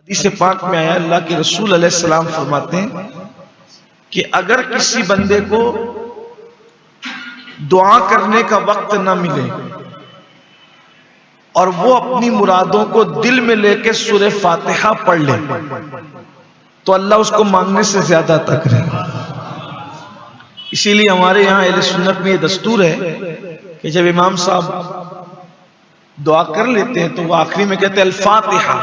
हदीस पाक में आया, अल्लाह के रसूल अलैहिस्सलाम फरमाते हैं कि अगर किसी बंदे को दुआ करने का वक्त ना मिले और वो अपनी मुरादों को दिल में लेके सूरह फातिहा पढ़ ले तो अल्लाह उसको मांगने से ज्यादा अता करेगा। इसीलिए हमारे यहाँ अहले सुन्नत में ये दस्तूर है कि जब इमाम साहब दुआ कर लेते हैं तो वो आखिरी में कहते हैं अल-फातिहा।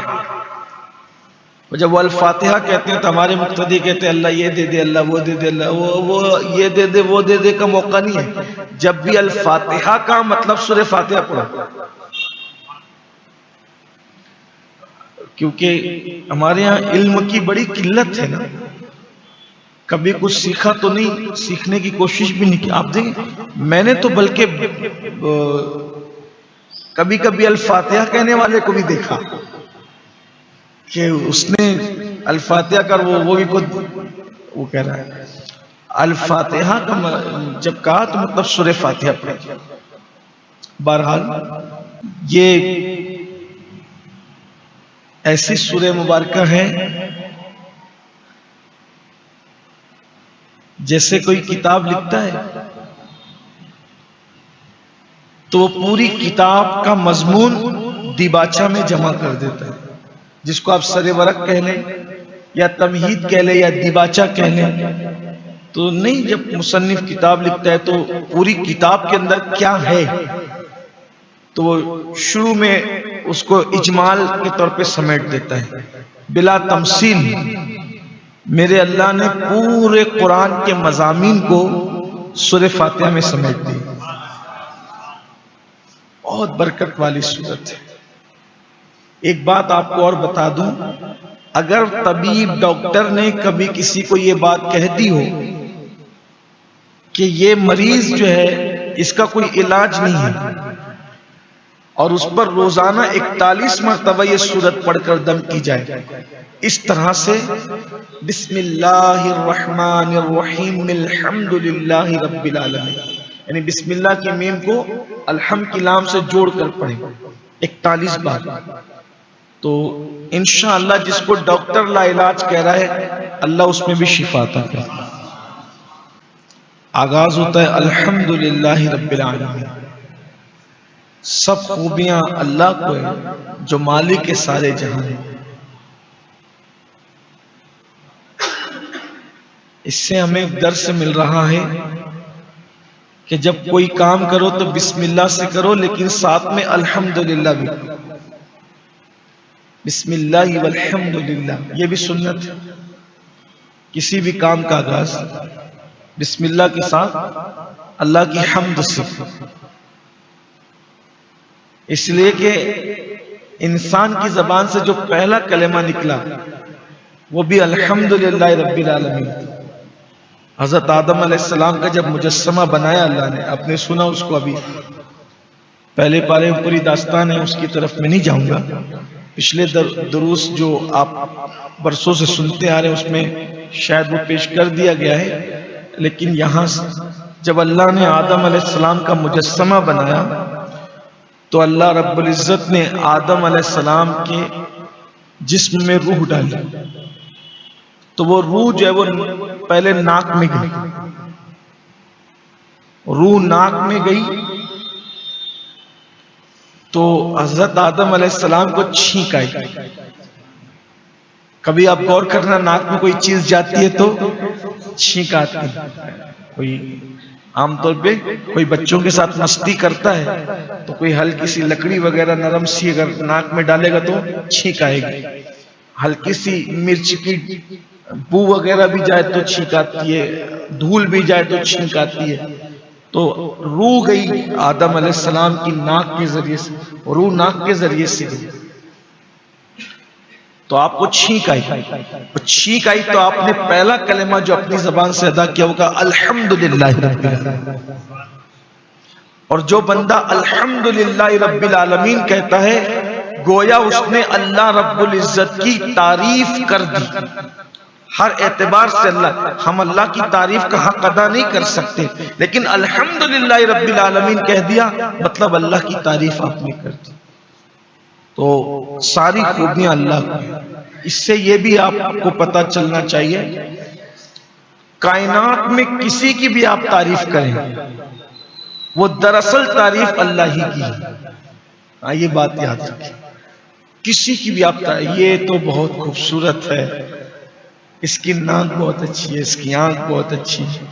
और जब वो अल-फातिहा कहते हैं तो हमारे मुक्तदी कहते हैं अल्लाह ये दे दे, अल्लाह वो दे दे, अल्लाह वो ये दे दे, वो दे दे का मौका नहीं है। जब भी अल-फातिहा का मतलब सूरह फातिहा पढ़ो, क्योंकि हमारे यहाँ इल्म की बड़ी किल्लत है ना। कभी कुछ सीखा तो नहीं, सीखने की कोशिश भी नहीं की। आप देखें, मैंने तो बल्कि कभी कभी अल-फातिहा कहने वाले को भी देखा कि उसने अल-फातिहा कर वो भी खुद वो कह रहा है अल-फातिहा का जब कहा तो मतलब सूरह फातिहा पढ़ी। बहरहाल ये ऐसी सूरह मुबारका है जैसे कोई किताब लिखता है तो वो पूरी किताब का मजमून दिबाचा में जमा कर देता है, जिसको आप सरे-वरक कह लें या तमहीद कह लें या दिबाचा कह लें। तो नहीं, जब मुसन्निफ किताब लिखता है तो पूरी किताब के अंदर क्या है तो वो शुरू में उसको इजमाल के तौर पे समेट देता है बिला तमसील। मेरे अल्लाह ने पूरे कुरान के मज़ामीन को सूरह फातिहा में समेट दिया। बहुत बरकत वाली सूरत है। एक बात आपको और बता दूं, अगर तबीब डॉक्टर ने कभी किसी को ये बात कह दी हो कि ये मरीज जो है इसका कोई इलाज नहीं है और उस पर रोजाना 41 मरतबा ये सूरत पढ़कर दम की जाए, इस तरह से बिस्मिल्लाहिर्रहमानिर्रहीम अल्हम्दुलिल्लाहि रब्बिल आलमीन, यानी बिस्मिल्लाह की मीम को अल्हम्द की लाम से जोड़कर पढ़ें 41 बार, तो इंशाअल्लाह जिसको डॉक्टर लाइलाज कह रहा है अल्लाह उसमें भी शिफा अता करेगा। आगाज होता है अल्हम्दुलिल्लाहि रब्बिल आलमीन। सब खूबियां अल्लाह को है जो मालिक के सारे जहां है। इससे हमें दर्स मिल रहा है कि जब कोई काम करो तो बिस्मिल्लाह से करो, लेकिन साथ में अल्हम्दुलिल्लाह भी, बिस्मिल्लाह वल्हम्दुलिल्लाह, ये भी सुन्नत है। किसी भी काम का आगाज बिस्मिल्लाह के साथ अल्लाह की हम्द से, इसलिए कि इंसान की जबान से जो पहला कलेमा निकला वो भी अल्हम्दुलिल्लाह रब्बिल आलमीन। हजरत आदम अलैहिस्सलाम का जब मुजस्समा बनाया अल्लाह ने, आपने सुना उसको, अभी पहले पारे में पूरी दास्तान है, उसकी तरफ में नहीं जाऊंगा। पिछले दुरूस जो आप बरसों से सुनते आ रहे हैं उसमें शायद वो पेश कर दिया गया है, लेकिन यहां जब अल्लाह ने आदम अलैहिस्सलाम का मुजस्समा बनाया तो अल्लाह रब्बुल इज्जत ने आदम अलैहिस्सलाम के जिस्म में रूह डाली। तो वो रूह जो है वो पहले नाक में गई, रूह नाक में गई तो हजरत आदम अलैहिस्सलाम को छींक आई। कभी आप गौर करना, नाक में कोई चीज जाती है तो छींक आती है। कोई आमतौर पे कोई बच्चों के साथ मस्ती करता है तो कोई हल्की सी लकड़ी वगैरह नरम सी अगर नाक में डालेगा तो छींक आएगी। हल्की सी मिर्च की बू वगैरह भी जाए तो छींक आती है, धूल भी जाए तो छींक आती है। तो रूह गई आदम अलैहिस्सलाम की नाक के जरिए से, रूह नाक के जरिए से गई तो आपको छींक आई। तो छींक आई तो आपने पहला कलेमा जो अपनी जबान से अदा किया होगा अल्हम्दुलिल्लाह रब्बिल आलमीन। और जो बंदा अल्हम्दुलिल्लाह रब्बिल आलमीन कहता है गोया उसने अल्लाह रब्बुल इज्जत की तारीफ कर दी। हर एतबार से हम अल्लाह की तारीफ का हक अदा नहीं कर सकते, लेकिन अल्हम्दुलिल्लाह रब्बिल आलमीन कह दिया मतलब अल्लाह की तारीफ आपने कर दी। तो सारी खूबियां अल्लाह को। इससे ये भी आपको पता चलना चाहिए, कायनात में किसी की भी आप तारीफ करें, वो दरअसल तारीफ अल्लाह ही की है। ये बात याद रखें, किसी की भी आप ये तो बहुत खूबसूरत है, इसकी नाक बहुत अच्छी है, इसकी आंख बहुत अच्छी है,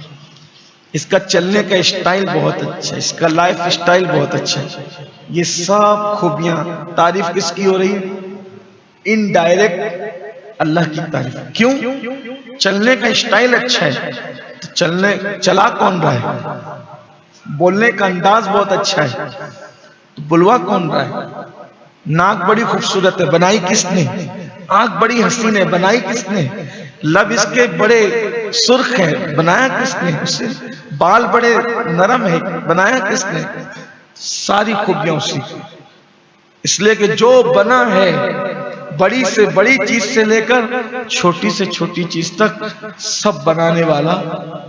इसका चलने का स्टाइल बहुत अच्छा है, इसका लाइफ स्टाइल बहुत अच्छा है, ये सब खूबियां तारीफ किसकी हो रही है? इनडायरेक्ट अल्लाह की तारीफ। क्यों? चलने का स्टाइल अच्छा है तो चला कौन रहा है? बोलने का अंदाज बहुत अच्छा है तो बुलवा कौन रहा है? नाक बड़ी खूबसूरत है, बनाई किसने? आंख बड़ी हसीन है, बनाई किसने? लब इसके बड़े सुर्ख है, बनाया किसने उसे? बाल बड़े नरम है, बनाया किसने? सारी खूबियां उसी। इसलिए कि जो बना है, बड़ी से बड़ी चीज से लेकर छोटी से छोटी चीज तक सब बनाने वाला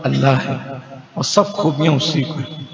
अल्लाह है और सब खूबियां उसी को है।